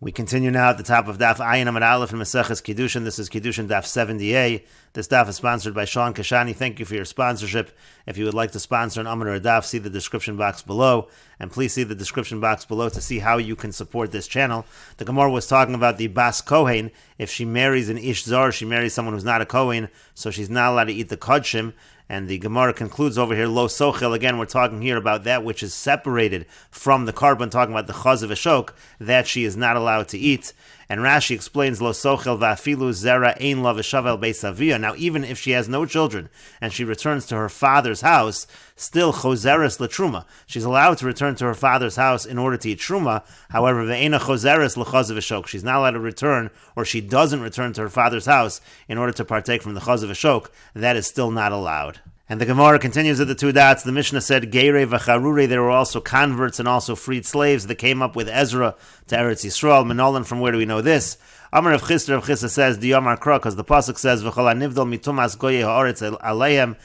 We continue now at the top of Daf Ayin Amud Aleph in Meseches Kiddushin. This is Kiddushin Daf 70a. This Daf is sponsored by Sean Kashani. Thank you for your sponsorship. If you would like to sponsor an Amud or a Daf, see the description box below. And please see the description box below to see how you can support this channel. The Gemara was talking about the Bas Kohen. If she marries an Ish Zar, she marries someone who's not a Kohen, so she's not allowed to eat the Kodshim. And the Gemara concludes over here, Lo Sochel. Again, we're talking here about that which is separated from the carbon, talking about the Chaz of Ashok, that she is not allowed to eat. And Rashi explains, Lo Sochel va'afilu zera ein la v'shavel beis avia. Now, even if she has no children and she returns to her father's house, still chozeres l'truma. She's allowed to return to her father's house in order to eat truma. However, ve'ena chozeres l'chaz of Ashok. She's not allowed to return, or she doesn't return to her father's house in order to partake from the Chaz of Ashok. That is still not allowed. And the Gemara continues at the two dots. The Mishnah said, Geirei v'charurei, there were also converts and also freed slaves that came up with Ezra to Eretz Yisrael. Menolan, from where do we know this? Amar Rav Chisda says, Diyamar Kra, because the Pasuk says, V'chol hanivdal mitumas goyei ha'aretz aleihem,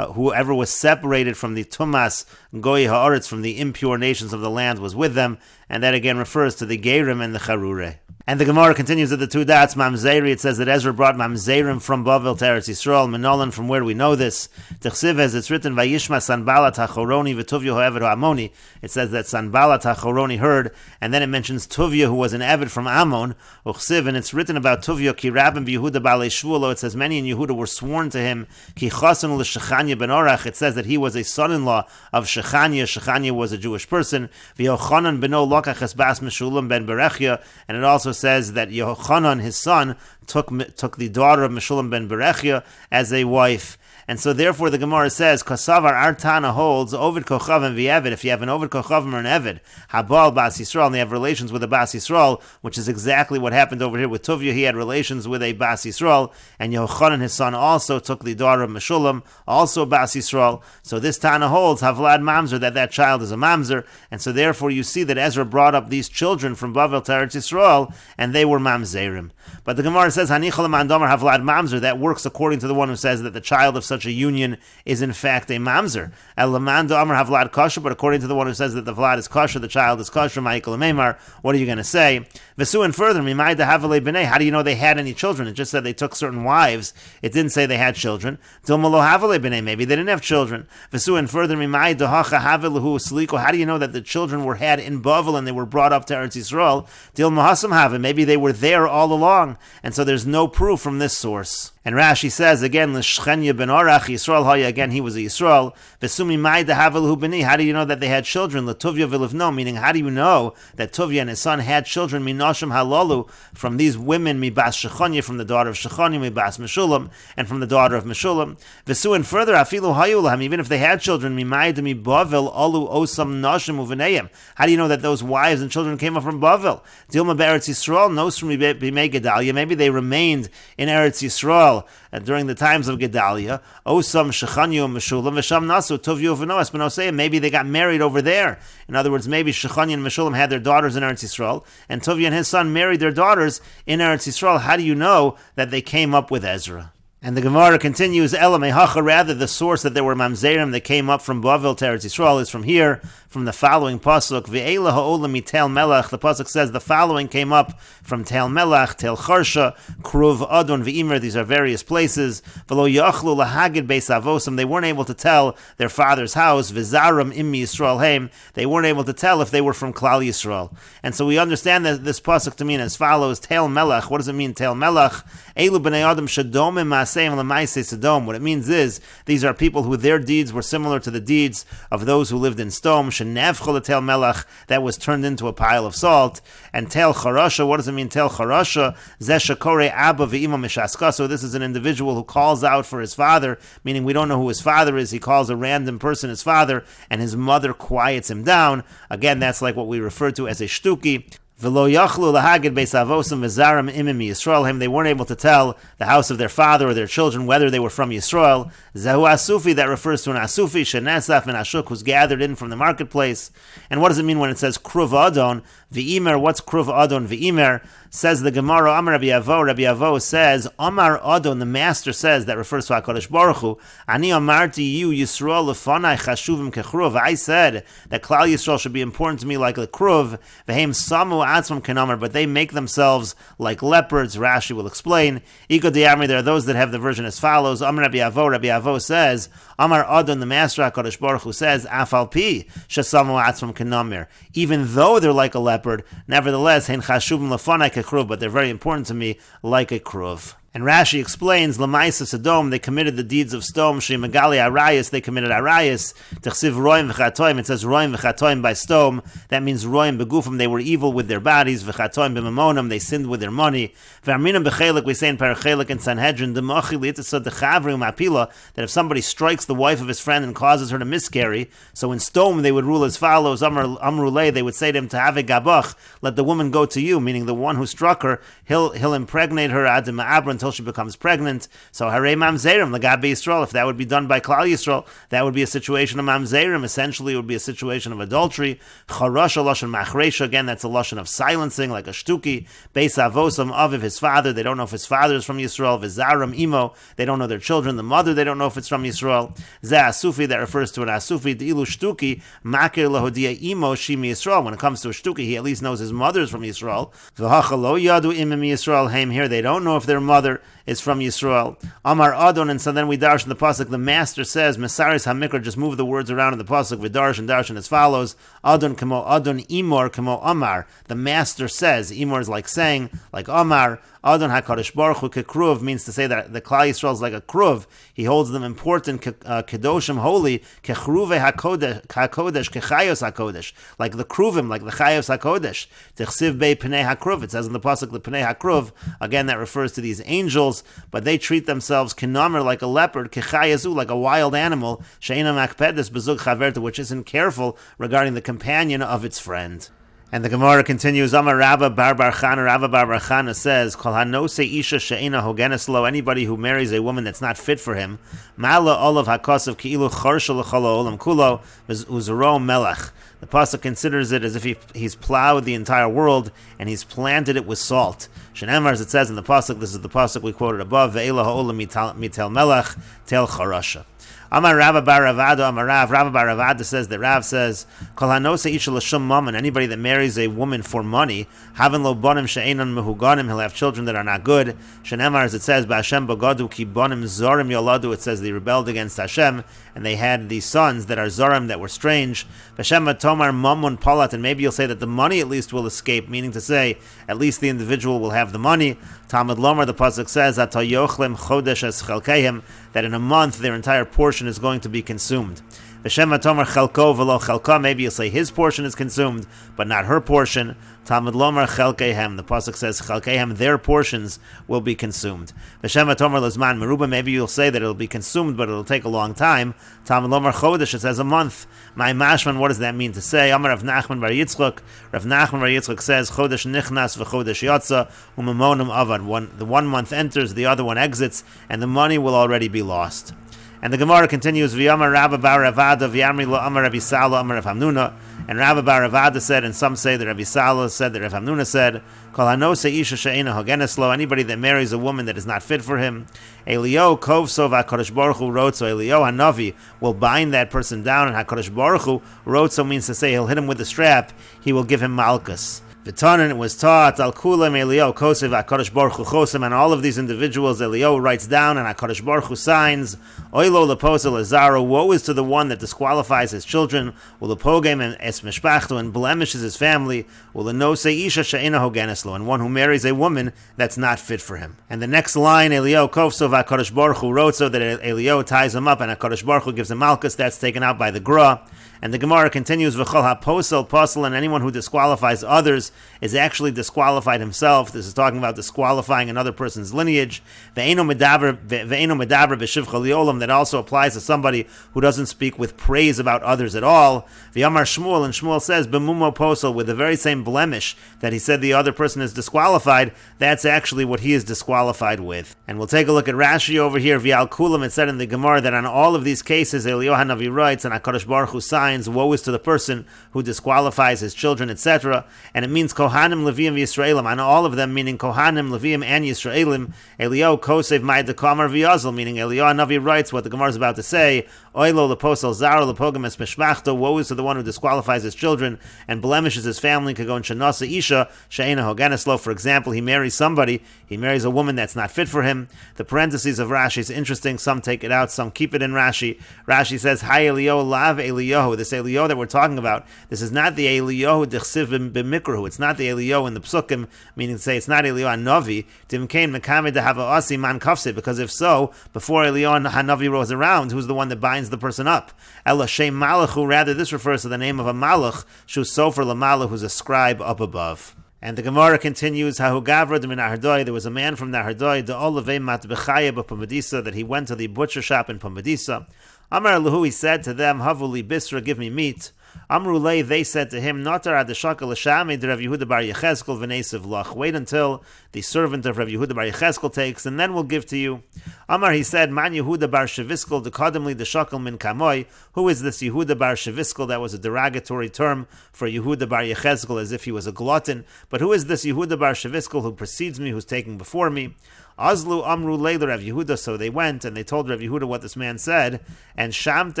whoever was separated from the tumas goyei ha'aretz, from the impure nations of the land, was with them. And that again refers to the Geirim and the Charurei. And the Gemara continues at the two dots, Mamzeri, it says that Ezra brought Mamzerim from Bavel to Eretz Yisrael. Menolan, from where do we know this? T'chsiv, as it's written, Vayishma Sanballat HaChoroni v'Tuvya ha'Eved ha'Amoni. It says that Sanballat HaChoroni heard, and then it mentions Tuvya, who was an Eved from Ammon. Uchsiv, and it's written about Tuvya, Ki Rabim b'Yehuda Baalei Shvulo. It says many in Yehuda were sworn to him. Ki Chasan l'Shechanya ben Orach. It says that he was a son-in-law of Shechanya. Shechanya was a Jewish person. V'Yochanan beno Lokach es Bas Meshulam ben Berechia. And it also says that Yochanan, his son, took the daughter of Meshulam ben Berechia as a wife. And so therefore the Gemara says, Kasavar Artana holds, Ovid Kochavim v'Eved, if you have an Ovid Kochavim or an Eved, Habal Bas Yisrael, and they have relations with a Bas Yisrael, which is exactly what happened over here with Tuvya. He had relations with a Bas Yisrael, and Yochanan, his son, also took the daughter of Meshulam, also a Bas Yisrael. So this Tana holds, Havlad Mamzer, that child is a Mamzer, and so therefore you see that Ezra brought up these children from Bavel to Eretz Yisrael, and they were Mamzerim. But the Gemara says, Hanichol Mandomar Havlad Mamzer, that works according to the one who says that the child of such a union is in fact a mamzer. Elamando Amar Havlad Kosher, but according to the one who says that the Vlad is kosher, the child is kosher, Michael Meimar, what are you going to say? Vesu, and further, Mimai Dahavale B'nei, how do you know they had any children? It just said they took certain wives. It didn't say they had children. Dilmalo Havale B'nei, maybe they didn't have children. Vesu, and further, Mimai Dahacha Havelahu Sliko, how do you know that the children were had in Bavel and they were brought up to Eretz Yisrael? Dilma Hasam Have, maybe they were there all along, and so there's no proof from this source. And Rashi says again, L'Shchenya ben Orach, Yisrael Haya, again he was a Yisrael. Vesumi Mai Dahavelahu B'ni, how do you know that they had children? L'Tuvya v'Livno, meaning how do you know that Tuvya and his son had children? Minoshim Halalu, from these women, Mibas Shechanya, from the daughter of Shechanya, Mibas Meshulam, and from the daughter of Meshulam. Vesu, and further, Afilu Hayulaham, even if they had children, Mimai Demi Bavel Alu Osam Nashim Uvenayim. How do you know that those wives and children came up from Bavel? Dilma Be'eretz Yisrael, Nosrim B'mei Gedalia, maybe they remained in Eretz Yisrael during the times of Gedalia. Osam Shechanyu Meshulam V'sham Nasu Tuvyu V'noas B'nosei. Maybe they got married over there. In other words, maybe Shechanya and Meshulam had their daughters in Eretz Yisrael, and Tuvya and his son married their daughters in Eretz Yisrael. How do you know that they came up with Ezra? And the Gemara continues, Elamei Hacha, rather the source that there were Mamzerim that came up from Bavel to Eretz Yisrael is from here, from the following Pasuk, Ve'ela ha'olam mitel melech, the Pasuk says the following came up from Tel Melech, Tel Charsha, Kruv Adon Ve'imer, these are various places, V'lo yachlu lahagid beis avosim, they weren't able to tell their father's house, V'zaram immi Yisrael heim, they weren't able to tell if they were from Klal Yisrael. And so we understand that this Pasuk to mean as follows, Tel Melech, what does it mean, Tel Melech? Elu b'nei adam shadomim ma'aseim l'maisei Sodom. What it means is, these are people who their deeds were similar to the deeds of those who lived in Sodom, Shenevchol Tel Melech, that was turned into a pile of salt. And Tel Charasha, what does it mean, Tel Charasha? Zeshakore Abba v'ima mishaska. So this is an individual who calls out for his father, meaning we don't know who his father is. He calls a random person his father, and his mother quiets him down. Again, that's like what we refer to as a shtuki. V'lo yachlu lahagid beis avosim v'zaram imim Yisrael. They weren't able to tell the house of their father or their children whether they were from Yisrael. Zahu asufi, that refers to an asufi, shenesaf and ashuk, who's gathered in from the marketplace. And what does it mean when it says kruv adon? V'imer, what's kruv adon v'imer? Says the Gemara, Amar Rabbi Avo says, Amar Adon, the master says, that refers to HaKadosh Baruch Hu, Ani amarti you Yisrael lefanai chashuvim kechruv. I said that Klal Yisrael should be important to me like a kruv, v'heim samu atzvam kenamar, but they make themselves like leopards. Rashi will explain. Iko di'amri, there are those that have the version as follows. Amar Rabbi Avo says, Amar Adon, the master HaKadosh Baruch Hu says, Afal pi shesamu atzvam kenamar. Even though they're like a leopard, nevertheless, hein chashuvim lefanai kechruv, but they're very important to me like a kruv. And Rashi explains, Lamaisa Sodom, they committed the deeds of Sodom. Shemagali Arayas, they committed Arayas. Techsiv Roim v'chatoim, it says Roim v'chatoim by Sodom. That means Roim begufim, they were evil with their bodies. V'chatoim b'mamonim, they sinned with their money. V'arminam b'chelik, we say in Parachelik and Sanhedrin, D'mochi li'itasod d'chavri u'mapila, that if somebody strikes the wife of his friend and causes her to miscarry, so in Sodom they would rule as follows, Amrulei, they would say to him, Ta'ave gabach, let the woman go to you, meaning the one who struck her, he'll impregnate her ad ma'abra until she becomes pregnant. So harei mamzerim l'gabe Yisrael. If that would be done by Klal Yisrael, that would be a situation of mamzerim. Essentially, it would be a situation of adultery. Charasha lashon machresha. Again, that's a lashon of silencing, like a shtuki. Beis avosam, aviv, his father. They don't know if his father is from Yisrael. Vizaram imo. They don't know their children. The mother, they don't know if it's from Yisrael. Zeh asufi, that refers to an asufi. D'ilu shtuki makir lahodia imo shimi Yisrael. When it comes to a shtuki, he at least knows his mother is from Yisrael. V'hacha lo yadu imim Yisrael heim. Here, they don't know if their mother is from Yisrael. Amar Adon, and so then we darsh in the pasuk. The master says, Mesaris hamikra, just move the words around in the pasuk. We darshan as follows: Adon kamo Adon, Imor kamo Amar. The master says, Imor is like saying, like Amar. Adon HaKadosh Baruch Hu kekruv means to say that the Klal Yisrael is like a kruv. He holds them important, kedoshim, holy, kechruve HaKodesh, kechayos HaKodesh, like the kruvim, like the chayos HaKodesh. Techsiv bei pnei HaKruv. It says in the pasuk the pnei HaKruv. Again, that refers to these angels, but they treat themselves kenamer, like a leopard, kechayazu, like a wild animal, she'ena makpedes bezug chaverta, which isn't careful regarding the companion of its friend. And the Gemara continues, Amar Rava Bar Chana says, Kol hanose isha she'ena hogenes lo, anybody who marries a woman that's not fit for him, Mala olav hakosav ki'ilu chorsha l'chol ha'olam kulo, uzuro melech. The pasuk considers it as if he's plowed the entire world and he's planted it with salt. Shenemar, as it says in the pasuk, this is the pasuk we quoted above, Ve'ela ha'olam mitel melech, tel charasha. Amar Rava Bar Ravada, Amar Rava Bar Ravada says that Rav says, Kol hanose isha l'shum mammon, anybody that marries a woman for money, haven lo bonim she'enan mehuganim, he'll have children that are not good. Shenemar, as it says, Ba'Hashem bagadu ki bonim zorim yoladu, it says they rebelled against Hashem, and they had these sons that are zorim, that were strange. Ba'Hashem tomar mammon palat, and maybe you'll say that the money at least will escape, meaning to say, at least the individual will have the money. Talmud Lomar, the pasuk says, Atayochlem chodesh es chelkeim, that in a month their entire portion is going to be consumed. V'shem atomer chelko v'lo chelka, maybe you'll say his portion is consumed, but not her portion. Talmud Lomar chelkehem, the pasuk says chelkehem, their portions will be consumed. V'shem atomer lezman meruba, maybe you'll say that it'll be consumed, but it'll take a long time. Talmud Lomar chodesh, it says a month. My mashman, what does that mean to say? Amar Rav Nachman bar Yitzchak. Rav Nachman bar Yitzchak says chodesh nichnas v'chodesh yatsa u'mamonim avad. The 1 month enters, the other one exits, and the money will already be lost. And the Gemara continues, V'yamar Rabba bar Ravada, V'yamri lo Amar Rabbi Sala, Amar Rav Hamnuna. And Rabba bar Ravada said, and some say that Rabbi Sala said that Rav Hamnuna said, Kol hanose isha she'ena hogenes lo, anybody that marries a woman that is not fit for him, Elio kovso v'HaKadosh Baruch Hu rotzo, Elio hanavi will bind that person down, and HaKadosh Baruch Hu rotzo means to say he'll hit him with a strap, he will give him malchus. V'tanen, it was taught, al kulam Elio kosev HaKadosh Baruch Hu chosem, and all of these individuals Elio writes down and HaKadosh Baruch Hu signs, oilo leposel azaro, woe is to the one that disqualifies his children, ulepogem and es mishpachto, and blemishes his family, ulenose isha she'ena hogenes lo, and one who marries a woman that's not fit for him. And the next line, Elio kofso v'HaKadosh Baruch Hu rotzo, that Elio ties him up and HaKadosh Baruch Hu gives him malchus, that's taken out by the Gra. And the Gemara continues, V'chol ha'posel posel, and anyone who disqualifies others is actually disqualified himself. This is talking about disqualifying another person's lineage. Ve'eno medaber b'shivcha li'olam, that also applies to somebody who doesn't speak with praise about others at all. V'yamar Shmuel, and Shmuel says, b'mumo posel, with the very same blemish that he said the other person is disqualified, that's actually what he is disqualified with. And we'll take a look at Rashi over here. V'yal kulam, it said in the Gemara that on all of these cases, Eliyahu Hanavi writes, and HaKadosh Baruch Hu signs, binds, woe is to the person who disqualifies his children, etc. And it means Kohanim, Leviim, Yisraelim, on all of them, meaning Kohanim, Leviim, and Yisraelim. Eliyahu Kosev Mai Dekamar V'Yazal, meaning Eliyahu Navi writes what the Gemara is about to say. Oilo leposel zar lepogam es mishmachto. Woe is to the one who disqualifies his children and blemishes his family. Kagon shenasa isha she'ena hoganislo. For example, he marries somebody. He marries a woman that's not fit for him. The parentheses of Rashi is interesting. Some take it out. Some keep it in Rashi. Rashi says, "Hi Eliyahu lav Eliyahu." This Eliyahu that we're talking about. This is not the Eliyahu dechsiv b'mikruhu. It's not the Eliyahu in the psukim. Meaning to say, it's not Eliyahu Hanavi. Dimkein mekamed dehava asi man kafse. Because if so, before Eliyahu Hanavi was around, who's the one that binds the person up? Ella Shem Malachu, rather this refers to the name of a Malach, Shu Sofer Lamala, who's a scribe up above. And the Gemara continues, Hahu Gavra de Nahardoi, there was a man from Nahardoi, de Olave Mat Bechaya B'Pumbedisa, that he went to the butcher shop in Pumbedisa. Amar Lahu, he said to them, Havuli Bisra, give me meat. Amrulei, they said to him, Notar ad shakal shami de Rav Yehuda bar Yecheskel v'nesiv lach. Wait until the servant of Rav Yehuda bar Yecheskel takes, and then we'll give to you. Amar, he said, Man Yehuda bar Sheviskel de kadimli de shakal min kamoi. Who is this Yehuda bar Sheviskel? That was a derogatory term for Yehuda bar Yecheskel, as if he was a glutton. But who is this Yehuda bar Sheviskel who precedes me, who's taking before me? Azlu Amru Leila Rav Yehuda, so they went and they told Rav Yehuda what this man said, and Shamte,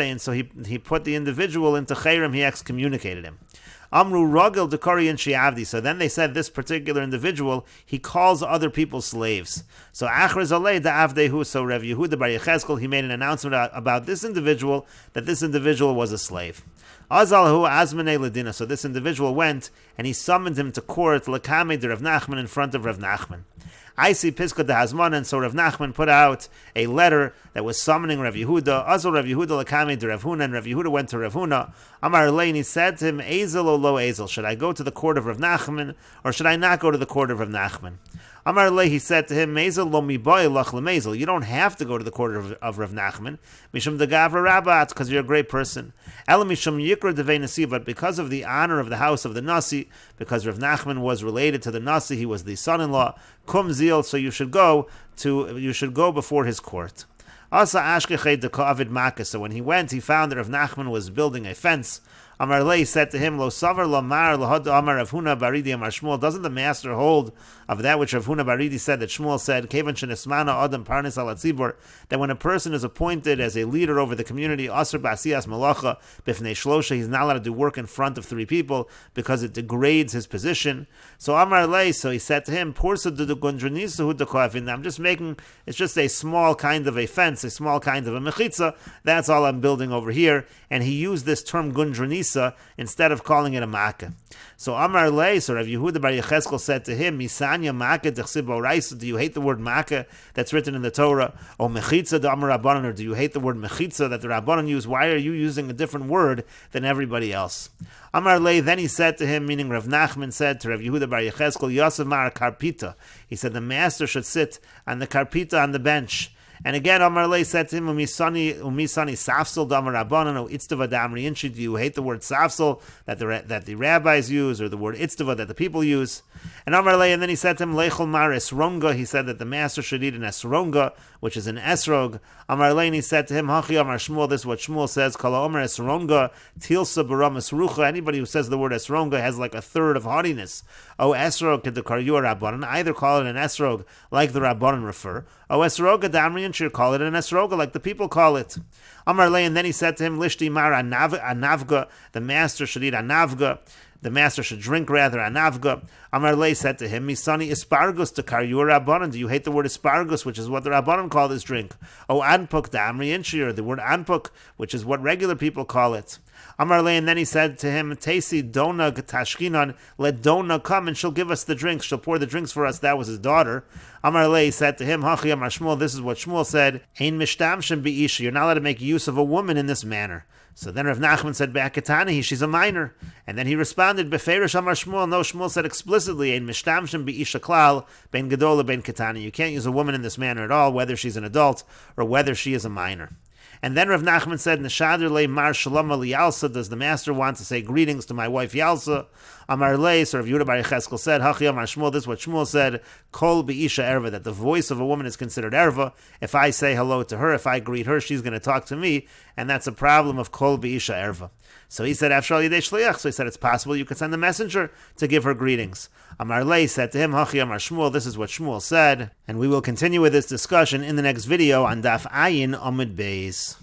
and so he put the individual into Chayrim, he excommunicated him. Amru Rogel Dekari and Shiavdi, so then they said this particular individual, he calls other people slaves. So Achraz Alei Da'avdehu, so Rav Yehuda bar Yecheskel, he made an announcement about this individual, that this individual was a slave. Azalhu Azmane Ladina, so this individual went and he summoned him to court, Lakame de Rav Nachman, in front of Rav Nachman. I see Piska de Hazman, and so Rav Nachman put out a letter that was summoning Rav Yehuda. Azal Rav Yehuda lakame de Rav Huna, and Rav Yehuda went to Rav Huna. Amar Lein, he said to him, Ezel o lo Ezel, should I go to the court of Rav Nachman, or should I not go to the court of Rav Nachman? Amar Le, he said to him, Mezel lo miboy lach lemezel. You don't have to go to the court of Rav Nachman, mishum de gavra rabat, because you're a great person. Ela mishum yikra devei nasi, but because of the honor of the house of the nasi, because Rav Nachman was related to the nasi, he was the son-in-law. Kum zil, so you should go before his court. Asa ashkechei de ka'avid makkah. So when he went, he found that Rav Nachman was building a fence. Amar Lei said to him, Lo savar lo mar lahad amar Rav Huna baridi amar Shmuel. Doesn't the master hold of that which Rav Huna baridi said, that Shmuel said, Kevan shenismana adam parnis al tzibur, that when a person is appointed as a leader over the community, asr ba'asiyas malacha bifnei shlosha, he's not allowed to do work in front of three people because it degrades his position. So Amar Lei, so he said to him, Pursa de gundranisu hudakoafin. I'm just making, it's just a small kind of a fence, a small kind of a mechitza. That's all I'm building over here. And he used this term gundranisa instead of calling it a makkah. So Amar Lei, so Rav Yehuda bar Yecheskel said to him, Misanya makkah dechsib oraisa, do you hate the word makkah that's written in the Torah? O mechitza de Amar Rabbanan, or do you hate the word mechitza that the Rabbanan use? Why are you using a different word than everybody else? Amar Lei, then he said to him, meaning Rav Nachman said to Rav Yehuda bar Yecheskel, Yosef Mar Karpita. He said the master should sit on the Karpita, on the bench. And again, Amar Lei said to him, Umisani safsel damar rabbanan o itztava damri inchi. Do you hate the word safsel that the rabbis use, or the word itztava that the people use? And Amar Lei, and then he said to him, Leichel mar esronga. He said that the master should eat an esronga, which is an esrog. Amar Lei, and he said to him, Hachi Amar Shmuel. This is what Shmuel says. Kala Omer esronga tilsa baramas rucha. Anybody who says the word esronga has like a third of haughtiness. O esrog kedekaryu rabbanan. Either call it an esrog like the rabbanan refer. O esroga damri, should call it an esroga like the people call it. Amar Lei, and then he said to him, Lishti mar anavga. The master should eat anavga. The master should drink rather anavga. Amar Lei said to him, Misani aspargus to karyu rabbanan. Do you hate the word aspargus, which is what the rabbanan call this drink? O anpuk damri inshir, the word anpuk, which is what regular people call it. Amar Lei, and then he said to him, Tesi dona tashkinan, let Dona come and she'll give us the drinks. She'll pour the drinks for us. That was his daughter. Amar Lei said to him, Hachi Amar Shmuel, this is what Shmuel said, Ein mishtamshem bi'isha, you're not allowed to make use of a woman in this manner. So then Rav Nachman said, Be'akatanihi, she's a minor. And then he responded, Beferish Amar Shmuel, no, Shmuel said explicitly, Ein mishtamshem bi'isha klal, ben gedola ben katani. You can't use a woman in this manner at all, whether she's an adult or whether she is a minor. And then Rav Nachman said, Neshader le mar shalom ali Yalsa, does the master want to say greetings to my wife Yalsa? Amar le, so Rav Yehuda bar Yecheskel said, Hachi Amar Shmuel, this is what Shmuel said, Kol be'isha erva, that the voice of a woman is considered erva. If I say hello to her, if I greet her, she's going to talk to me, and that's a problem of Kol be'isha erva. So he said, Afshal yidei shliach, so he said, it's possible you could send a messenger to give her greetings. Amar le said to him, Hachi Amar Shmuel, this is what Shmuel said, and we will continue with this discussion in the next video on Daf Ayin Amud Beis.